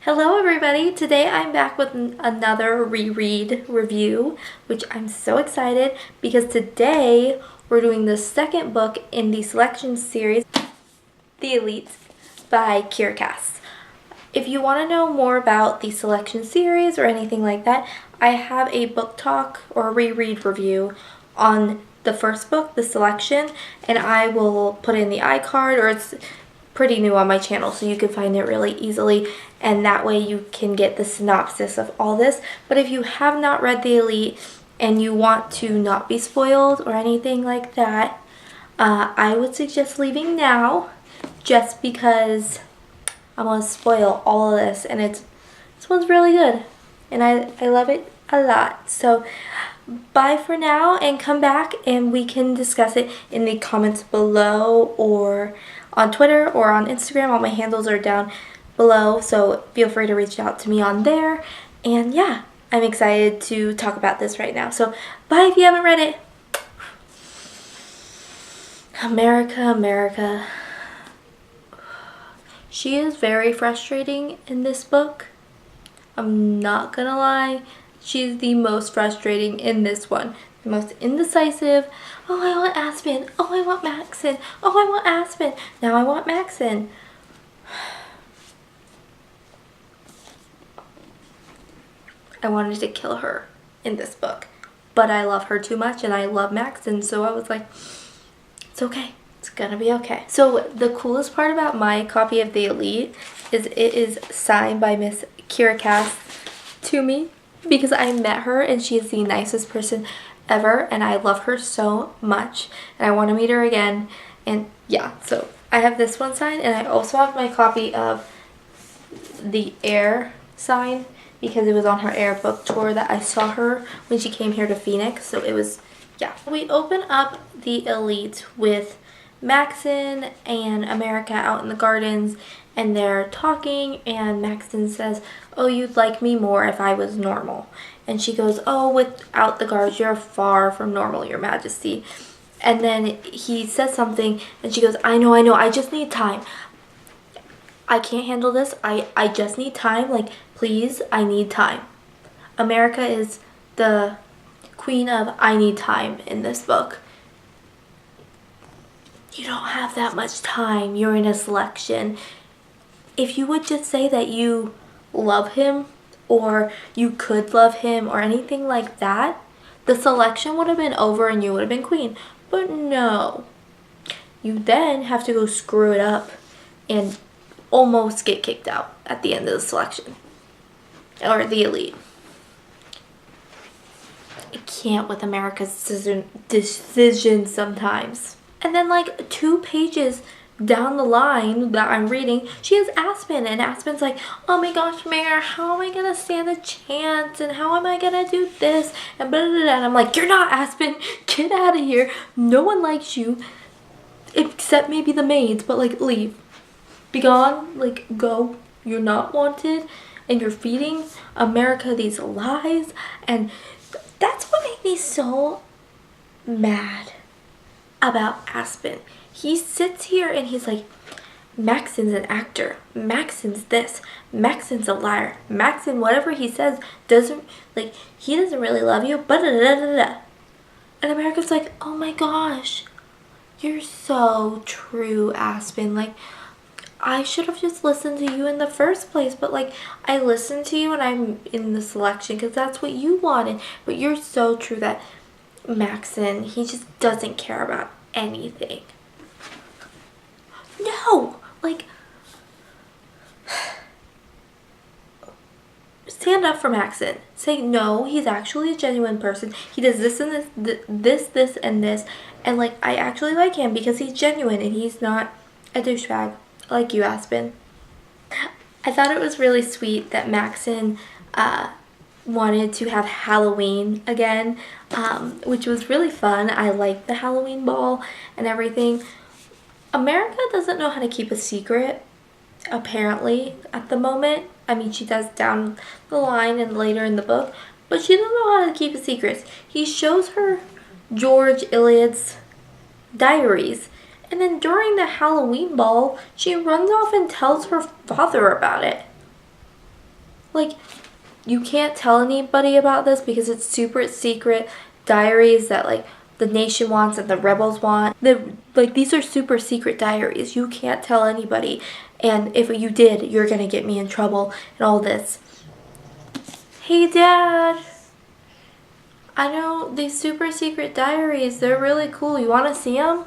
Hello everybody! Today I'm back with another reread review, which I'm so excited because today we're doing the second book in the selection series, The ELITE by Kiera Cass. If you want to know more about the selection series or anything like that, I have a book talk or a reread review on the first book, The Selection, and I will put in the iCard, or it's pretty new on my channel, so you can find it really easily, and that way you can get the synopsis of all this. But if you have not read The ELITE and you want to not be spoiled or anything like that, I would suggest leaving now, just because I'm going to spoil all of this, and this one's really good, and I love it a lot. So bye for now, and come back and we can discuss it in the comments below, or on Twitter or on Instagram. All my handles are down below, so feel free to reach out to me on there. And yeah, I'm excited to talk about this right now. So bye if you haven't read it. America. She is very frustrating in this book. I'm not gonna lie. She's the most frustrating in this one. The most indecisive. Oh, I want Aspen. Oh, I want Maxon. Oh, I want Aspen. Now I want Maxon. I wanted to kill her in this book, but I love her too much and I love Maxon, so I was like, it's okay. It's gonna be okay. So the coolest part about my copy of The ELITE is it is signed by Miss Kiera Cass to me, because I met her and she is the nicest person ever, and I love her so much and I want to meet her again. And yeah, so I have this one signed, and I also have my copy of the Air signed because it was on her Air book tour that I saw her when she came here to Phoenix. So it was, yeah. We open up The ELITE with Maxon and America out in the gardens, and they're talking, and Maxon says, oh, you'd like me more if I was normal. And she goes, oh, without the guards, you're far from normal, your majesty. And then he says something, and she goes, I know, I just need time. I can't handle this. I just need time. Like, please, I need time. America is the queen of I need time in this book. You don't have that much time. You're in a selection. If you would just say that you love him, or you could love him, or anything like that, the selection would have been over and you would have been queen. But no. You then have to go screw it up and almost get kicked out at the end of the selection. Or The ELITE. I can't with America's decision sometimes. And then like 2 pages down the line that I'm reading, she has Aspen, and Aspen's like, oh my gosh, Mayor, how am I gonna stand a chance, and how am I gonna do this, and blah, blah, blah. And I'm like, you're not Aspen, get out of here, no one likes you except maybe the maids, but like, leave, be gone, like, go, you're not wanted, and you're feeding America these lies. And that's what made me so mad about Aspen. He sits here and he's like, Maxon's an actor, Maxon's this, Maxon's a liar, Maxon, whatever he says doesn't, like, he doesn't really love you, but and America's like, oh my gosh, you're so true, Aspen. Like, I should have just listened to you in the first place, but like, I listened to you and I'm in the selection because that's what you wanted. But you're so true that Maxon, he just doesn't care about anything. No, like, stand up for Maxon. Say, no, he's actually a genuine person. He does this and this and this, and like, I actually like him because he's genuine and he's not a douchebag like you, Aspen. I thought it was really sweet that Maxon wanted to have Halloween again, which was really fun. I liked the Halloween ball and everything. America doesn't know how to keep a secret, apparently, at the moment. I mean, she does down the line and later in the book, but she doesn't know how to keep a secret. He shows her George Eliot's diaries, and then during the Halloween ball, she runs off and tells her father about it. like, you can't tell anybody about this because it's super secret diaries that, like, the nation wants and the rebels want. These are super secret diaries. You can't tell anybody. And if you did, you're gonna get me in trouble and all this. Hey, Dad. I know these super secret diaries. They're really cool. You want to see them?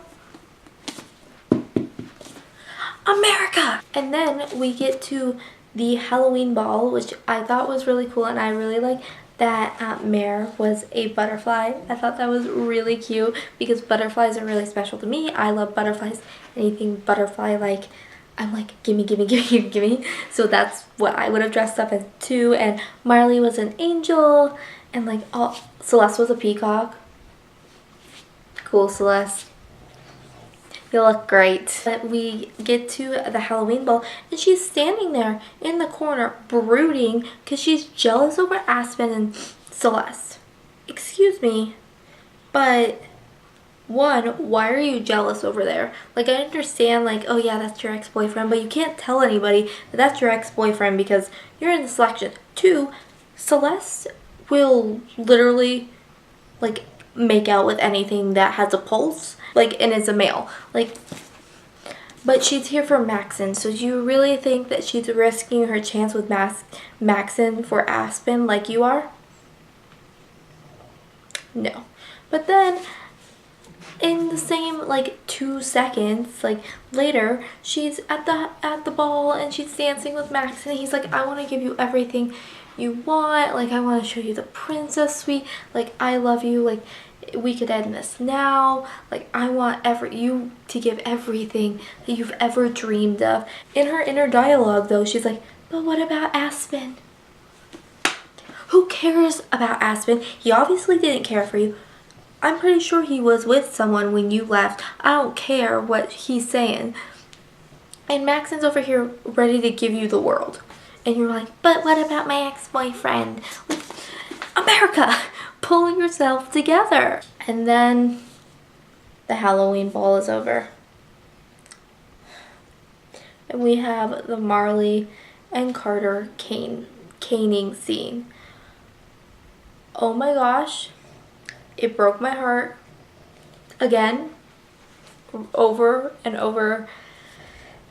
America! And then we get to the Halloween ball, which I thought was really cool, and I really like that Mare was a butterfly. I thought that was really cute because butterflies are really special to me. I love butterflies. Anything butterfly, like, I'm like, gimme, gimme, gimme, gimme. So that's what I would have dressed up as too. And Marley was an angel, and like, Celeste was a peacock. Cool, Celeste. You look great. But we get to the Halloween ball, and she's standing there in the corner brooding because she's jealous over Aspen and Celeste. Excuse me, but one, why are you jealous over there? Like, I understand, like, oh yeah, that's your ex-boyfriend, but you can't tell anybody that that's your ex-boyfriend because you're in the selection. Two, Celeste will literally, like, make out with anything that has a pulse, like, and is a male, like, but she's here for Maxon. So do you really think that she's risking her chance with Maxon for Aspen like you are? No. But then in the same, like, 2 seconds, like, later, she's at the ball and she's dancing with Maxon, and he's like, I want to give you everything you want, like, I want to show you the princess suite, like, I love you, like, we could end this now, like, I want you to give everything that you've ever dreamed of. In her inner dialogue, though, she's like, but what about Aspen? Who cares about Aspen? He obviously didn't care for you. I'm pretty sure he was with someone when you left. I don't care what he's saying. And Maxon's over here ready to give you the world. And you're like, but what about my ex-boyfriend? Like, America, pull yourself together. And then the Halloween ball is over. And we have the Marley and Carter caning scene. Oh my gosh. It broke my heart. Again. Over and over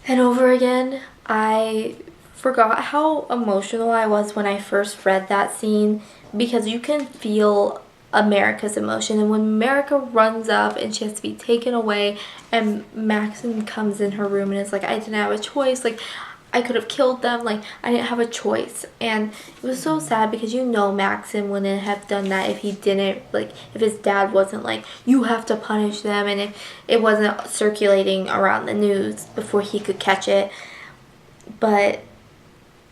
and over again. I forgot how emotional I was when I first read that scene, because you can feel America's emotion. And when America runs up and she has to be taken away and Maxon comes in her room and is like, I didn't have a choice, like, I could have killed them, like, I didn't have a choice. And it was so sad because you know Maxon wouldn't have done that if he didn't, like, if his dad wasn't like, you have to punish them, and if it wasn't circulating around the news before he could catch it. But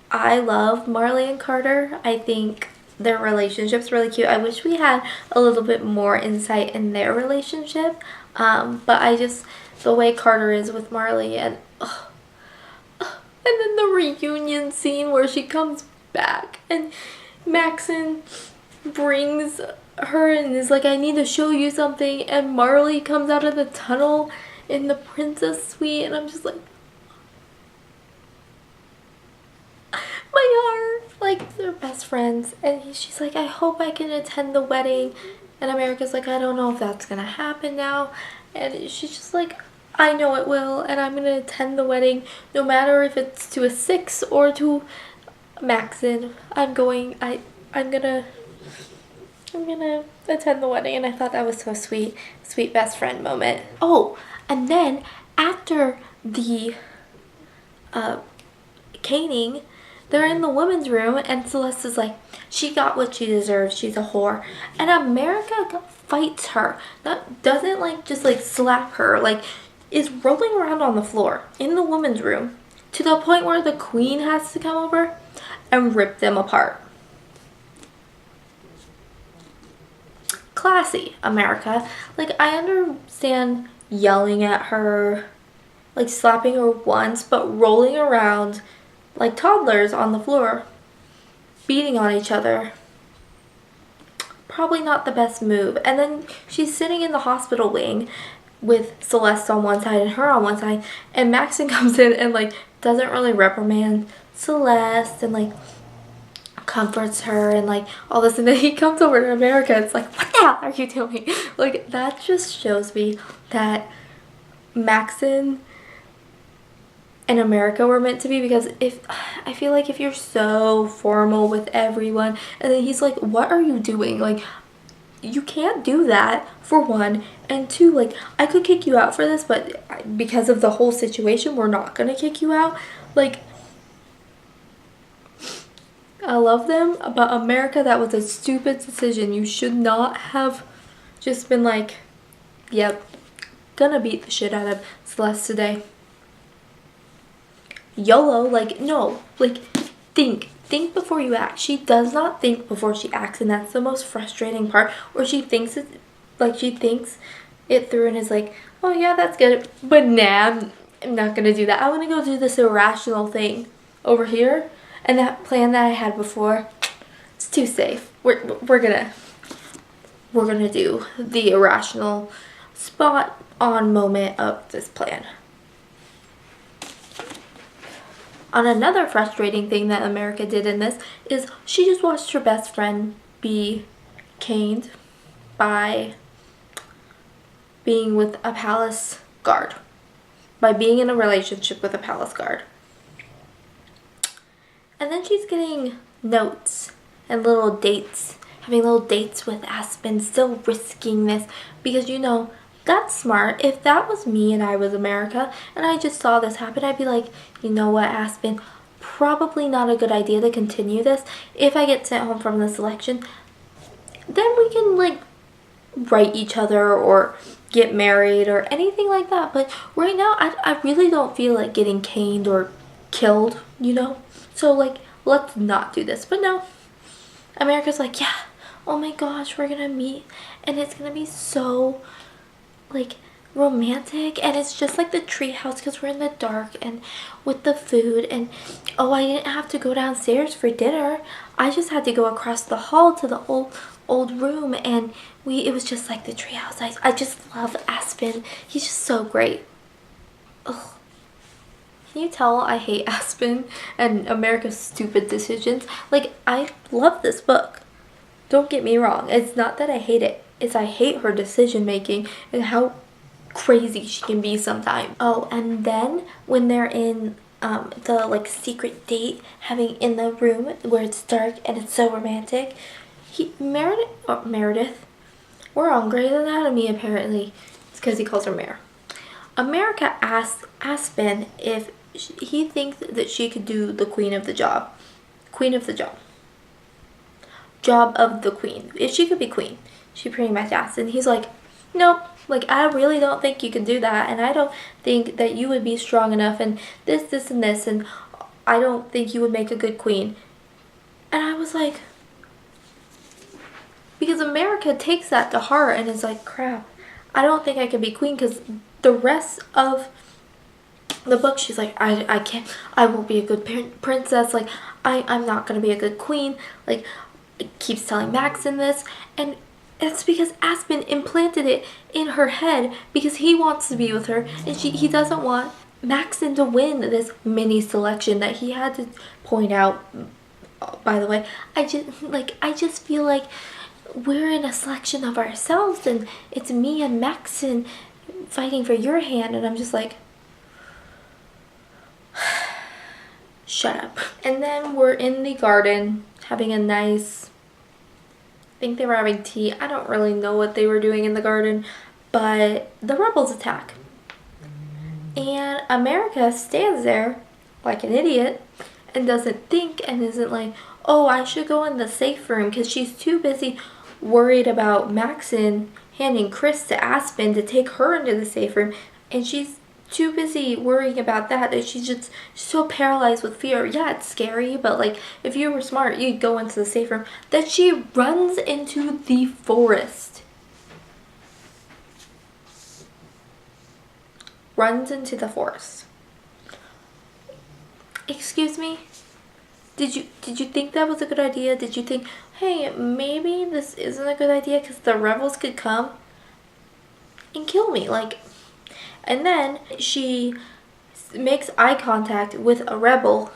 I love Marley and Carter. I think their relationship's really cute. I wish we had a little bit more insight in their relationship. But I just, the way Carter is with Marley, and then the reunion scene where she comes back and Maxon brings her and is like, I need to show you something, and Marley comes out of the tunnel in the princess suite, and I'm just like, my heart. Like, they're best friends, and she's like, I hope I can attend the wedding, and America's like, I don't know if that's gonna happen now, and she's just like, I know it will, and I'm gonna attend the wedding no matter if it's to a 6 or to Maxon. I'm gonna attend the wedding. And I thought that was so sweet best friend moment. Oh, and then after the caning, they're in the women's room, and Celeste is like, she got what she deserves, she's a whore. And America fights her. That doesn't, like, just, like, slap her, like, is rolling around on the floor in the women's room to the point where the queen has to come over and rip them apart. Classy, America. Like, I understand yelling at her, like slapping her once, but rolling around like toddlers on the floor, beating on each other, probably not the best move. And then she's sitting in the hospital wing with Celeste on one side and her on one side, and Maxon comes in and, like, doesn't really reprimand Celeste and, like, comforts her and like all this, and then he comes over to America. It's like, what the hell are you doing? Like, that just shows me that Maxon and America were meant to be, because I feel like if you're so formal with everyone and then he's like, what are you doing? Like, you can't do that, for one, and two, like, I could kick you out for this, but because of the whole situation, we're not gonna kick you out. Like, I love them, but America, that was a stupid decision. You should not have just been like, yep, gonna beat the shit out of Celeste today. YOLO. Like, no, like, think before you act. She does not think before she acts, and that's the most frustrating part, where she thinks it, like, she thinks it through and is like, oh yeah, that's good, but nah, I'm not gonna do that. I want to go do this irrational thing over here, and that plan that I had before, it's too safe. We're gonna do the irrational, spot on moment of this plan. On another frustrating thing that America did in this is she just watched her best friend be caned by being with a palace guard, by being in a relationship with a palace guard. And then she's getting notes and little dates, having little dates with Aspen, still risking this, because, you know, that's smart. If that was me and I was America and I just saw this happen, I'd be like, you know what, Aspen, probably not a good idea to continue this. If I get sent home from this election, then we can, like, write each other or get married or anything like that. But right now, I really don't feel like getting caned or killed, you know? So, like, let's not do this. But no, America's like, yeah, oh my gosh, we're gonna meet and it's gonna be so, like, romantic, and it's just like the tree house because we're in the dark and with the food, and oh, I didn't have to go downstairs for dinner. I just had to go across the hall to the old room, and it was just like the tree house. I just love Aspen. He's just so great. Ugh. Can you tell I hate Aspen and America's stupid decisions? Like, I love this book. Don't get me wrong. It's not that I hate it. It's I hate her decision making and how crazy she can be sometimes. Oh, and then when they're in the, like, secret date, having in the room where it's dark and it's so romantic, Meredith, we're on Grey's Anatomy apparently. It's because he calls her Mare. America asks Aspen if he thinks that she could do the queen of the job. Job of the queen. If she could be queen. She pretty much asked, and he's like, nope, like, I really don't think you can do that, and I don't think that you would be strong enough, and this, and this, and I don't think you would make a good queen. And I was like, because America takes that to heart and is like, crap, I don't think I can be queen, because the rest of the book, she's like, I can't, I won't be a good princess, like, I'm not gonna be a good queen, like, it keeps telling Maxon this, and it's because Aspen implanted it in her head because he wants to be with her, and he doesn't want Maxon to win this mini selection that he had to point out. By the way, I just feel like we're in a selection of ourselves, and it's me and Maxon fighting for your hand, and I'm just like, shut up. And then we're in the garden having a nice, I think they were having tea. I don't really know what they were doing in the garden, but the rebels attack. And America stands there like an idiot and doesn't think, and isn't like, oh, I should go in the safe room, because she's too busy worried about Maxon handing Chris to Aspen to take her into the safe room, and she's too busy worrying about that she's just so paralyzed with fear. Yeah, it's scary, but, like, if you were smart, you'd go into the safe room, that she runs into the forest. Excuse me? Did you think that was a good idea? Did you think, hey, maybe this isn't a good idea because the rebels could come and kill me? Like, and then she makes eye contact with a rebel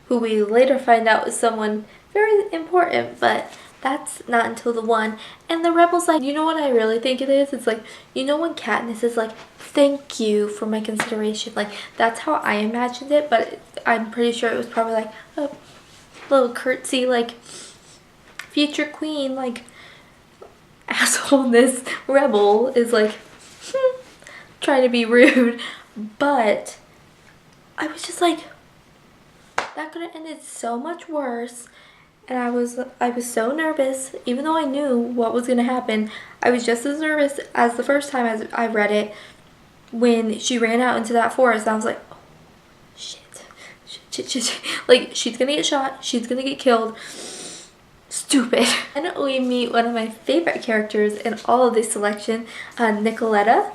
who we later find out is someone very important, but that's not until the one. And the rebel's like, you know what I really think it is? It's like, you know when Katniss is like, thank you for my consideration. Like, that's how I imagined it, but I'm pretty sure it was probably like a little curtsy, like, future queen, like, asshole, this rebel is like, trying to be rude. But I was just like, that could have ended so much worse. And I was so nervous. Even though I knew what was going to happen, I was just as nervous as the first time as I read it. When she ran out into that forest, I was like, oh, shit. Like, she's going to get shot. She's going to get killed. Stupid. And we meet one of my favorite characters in all of this selection, Nicoletta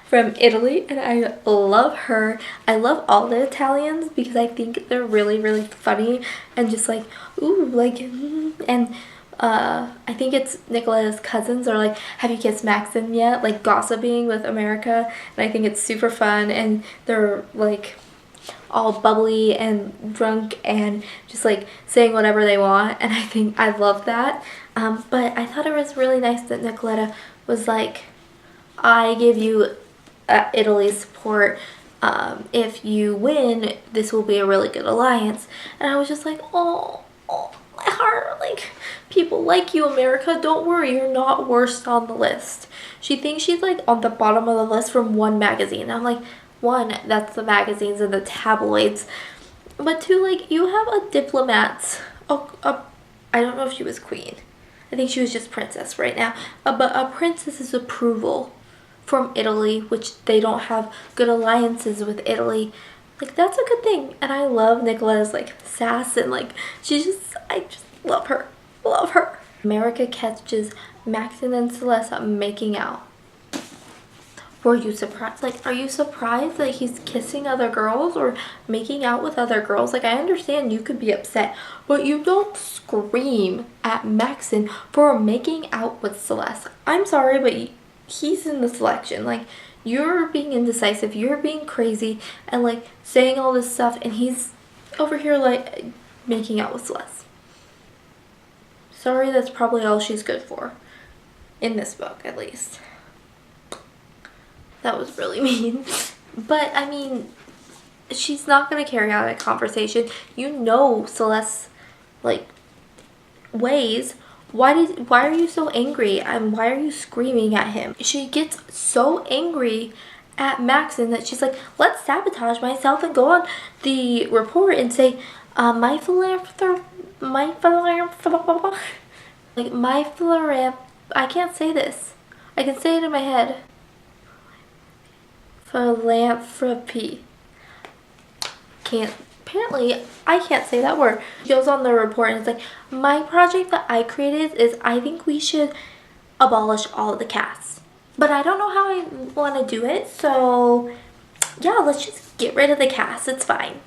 from Italy, and I love her. I love all the Italians because I think they're really, really funny and just like, ooh, like, and I think it's Nicoletta's cousins are like, have you kissed Maxim yet? Like, gossiping with America, and I think it's super fun, and they're like all bubbly and drunk and just like saying whatever they want, and I think I love that. But I thought it was really nice that Nicoletta was like, I give you Italy's support. If you win, this will be a really good alliance. And I was just like, oh, my heart, like, people like you, America. Don't worry, you're not worst on the list. She thinks she's like on the bottom of the list from one magazine. I'm like, one, that's the magazines and the tabloids, but two, like, you have a diplomat. I don't know if she was queen. I think she was just princess right now. But a princess's approval from Italy, which they don't have good alliances with Italy. Like, that's a good thing. And I love Nicola's like sass, and like, I just love her. Love her. America catches Maxim and Celeste making out. Were you surprised? Like, are you surprised that he's kissing other girls or making out with other girls? Like, I understand you could be upset, but you don't scream at Maxim for making out with Celeste. I'm sorry, but he's in the selection. Like, you're being indecisive, you're being crazy, and like saying all this stuff, and he's over here like making out with Celeste. Sorry, that's probably all she's good for. In this book, at least. That was really mean. But, I mean, she's not going to carry out a conversation. You know Celeste's, like, ways. Why are you so angry? And why are you screaming at him? She gets so angry at Maxim that she's like, let's sabotage myself and go on the report and say, my philanthropist, I can't say this. I can say it in my head. Philanthropy. Apparently, I can't say that word. She goes on the report and it's like, my project that I created is I think we should abolish all of the castes. But I don't know how I want to do it, so yeah, let's just get rid of the castes. It's fine.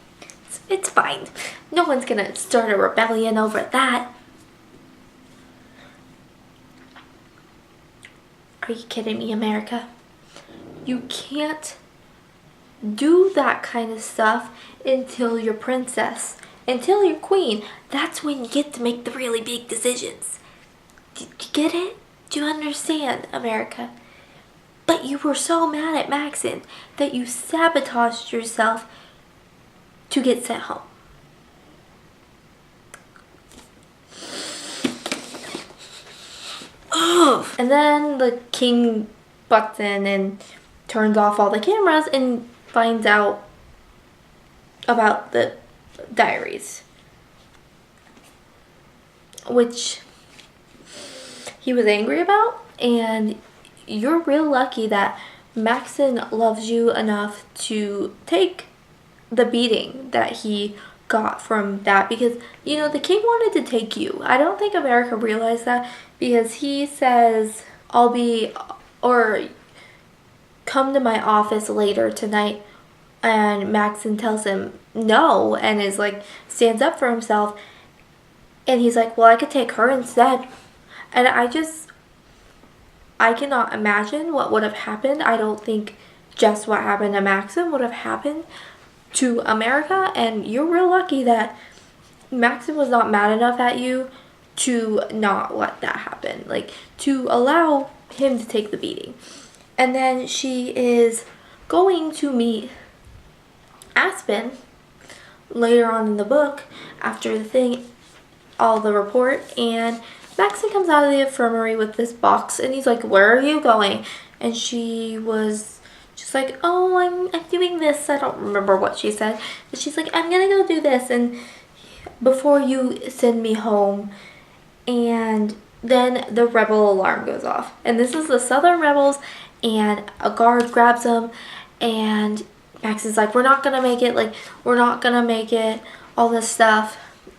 It's fine. No one's gonna start a rebellion over that. Are you kidding me, America? You can't do that kind of stuff until you're princess, until you're queen. That's when you get to make the really big decisions. Do you get it? Do you understand, America? But you were so mad at Maxim that you sabotaged yourself to get sent home. Ugh. And then the king butts in and turns off all the cameras and finds out about the diaries, which he was angry about. And you're real lucky that Maxim loves you enough to take the beating that he got from that, because, you know, the king wanted to take you. I don't think America realized that, because he says, come to my office later tonight, and Maxim tells him no, and is like, stands up for himself, and he's like, well, I could take her instead. And I cannot imagine what would have happened. I don't think just what happened to Maxim would have happened to America, and you're real lucky that Maxon was not mad enough at you to not let that happen, like to allow him to take the beating. And then she is going to meet Aspen later on in the book after the thing, all the report, and Maxon comes out of the infirmary with this box and he's like, where are you going? And she was just like, oh, I'm doing this. I don't remember what she said, but she's like, I'm gonna go do this and before you send me home. And then the rebel alarm goes off, and this is the Southern rebels, and a guard grabs them, and Max is like, we're not gonna make it, like, we're not gonna make it, all this stuff.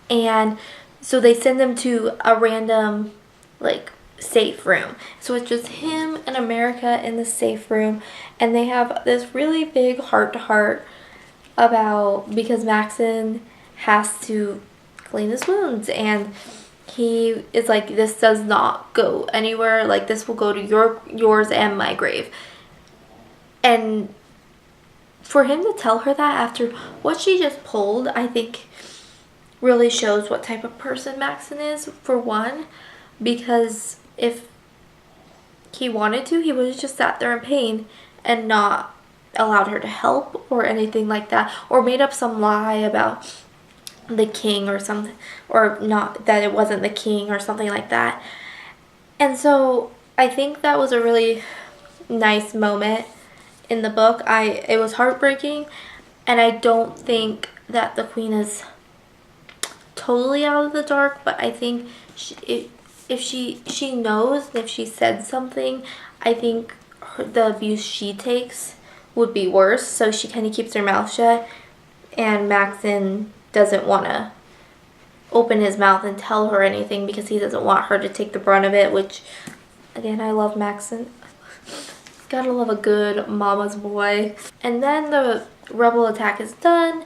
And so they send them to a random, like, safe room. So it's just him and America in the safe room, and they have this really big heart-to-heart about, because Maxon has to clean his wounds, and he is like, this does not go anywhere, like, this will go to yours and my grave. And for him to tell her that after what she just pulled, I think really shows what type of person Maxon is, for one, because if he wanted to, he would have just sat there in pain and not allowed her to help or anything like that, or made up some lie about the king or something, or not, that it wasn't the king or something like that. And so I think that was a really nice moment in the book. It was heartbreaking, and I don't think that the queen is totally out of the dark, but I think if she knows, if she said something, I think the abuse she takes would be worse, so she kind of keeps her mouth shut, and Maxon doesn't want to open his mouth and tell her anything because he doesn't want her to take the brunt of it, which, again, I love Maxon. Gotta love a good mama's boy. And then the rebel attack is done,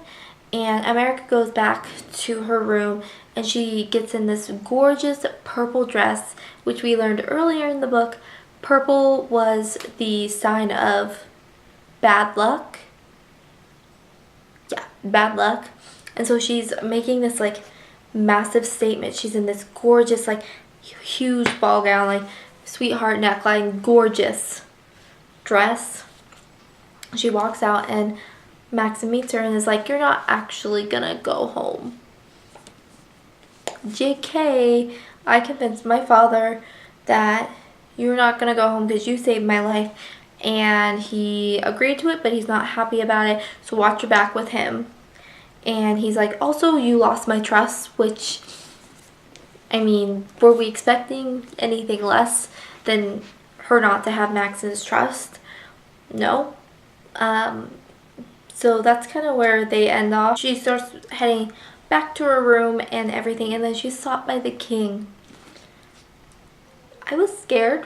and America goes back to her room, and she gets in this gorgeous purple dress, which we learned earlier in the book. Purple was the sign of bad luck. Yeah, bad luck. And so she's making this, like, massive statement. She's in this gorgeous, like, huge ball gown, like, sweetheart neckline, gorgeous dress. She walks out, and Maxon meets her and is like, you're not actually gonna go home. JK, I convinced my father that you're not gonna go home because you saved my life. And he agreed to it, but he's not happy about it, so watch your back with him. And he's like, also, you lost my trust, which, I mean, were we expecting anything less than her not to have Maxon's trust? No. So that's kind of where they end off. She starts heading back to her room and everything, and then she's sought by the king. I was scared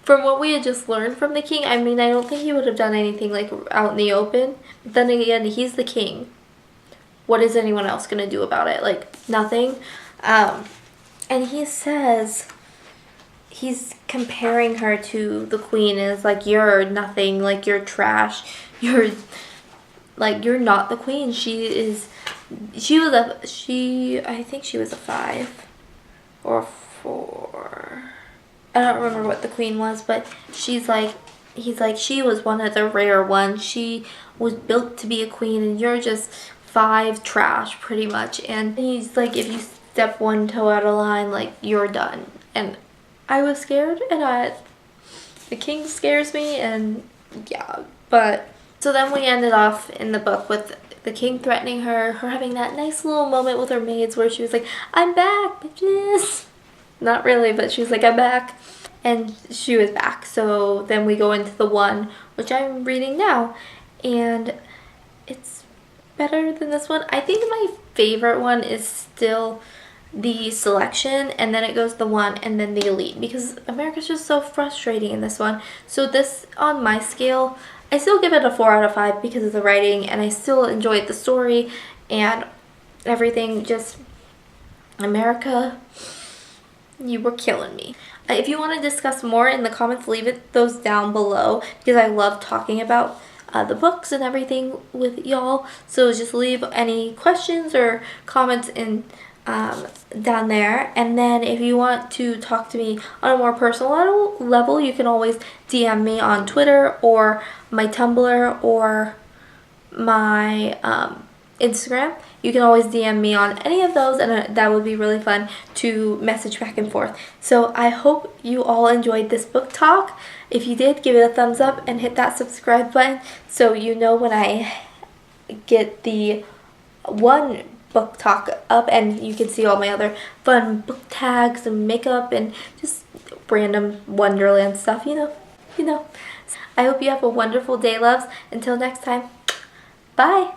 from what we had just learned from the king. I mean, I don't think he would have done anything, like, out in the open. But then again, he's the king. What is anyone else going to do about it? Like, nothing. And he says, he's comparing her to the queen, and it's like, you're nothing, like, you're trash. You're not the queen. I think she was a 5 or 4. I don't remember what the queen was, but he's like, she was one of the rare ones. She was built to be a queen, and you're just 5 trash, pretty much. And he's like, if you step one toe out of line, like, you're done. And I was scared, and the king scares me, and yeah. But so then we ended off in the book with the king threatening her having that nice little moment with her maids where she was like, I'm back, bitches. Not really, but she was like, I'm back. And she was back. So then we go into the one, which I'm reading now, and it's better than this one. I think my favorite one is still the selection, and then it goes the one, and then the elite, because America's just so frustrating in this one. So this, on my scale, I still give it a 4 out of 5 because of the writing, and I still enjoyed the story and everything. Just, America, you were killing me. If you want to discuss more in the comments, leave those down below, because I love talking about the books and everything with y'all. So just leave any questions or comments in down there. And then if you want to talk to me on a more personal level, you can always DM me on Twitter or my Tumblr or my Instagram. You can always DM me on any of those, and that would be really fun to message back and forth. So I hope you all enjoyed this book talk. If you did, give it a thumbs up and hit that subscribe button so you know when I get the one book talk up, and you can see all my other fun book tags and makeup and just random Wonderland stuff, you know. I hope you have a wonderful day, loves. Until next time, bye.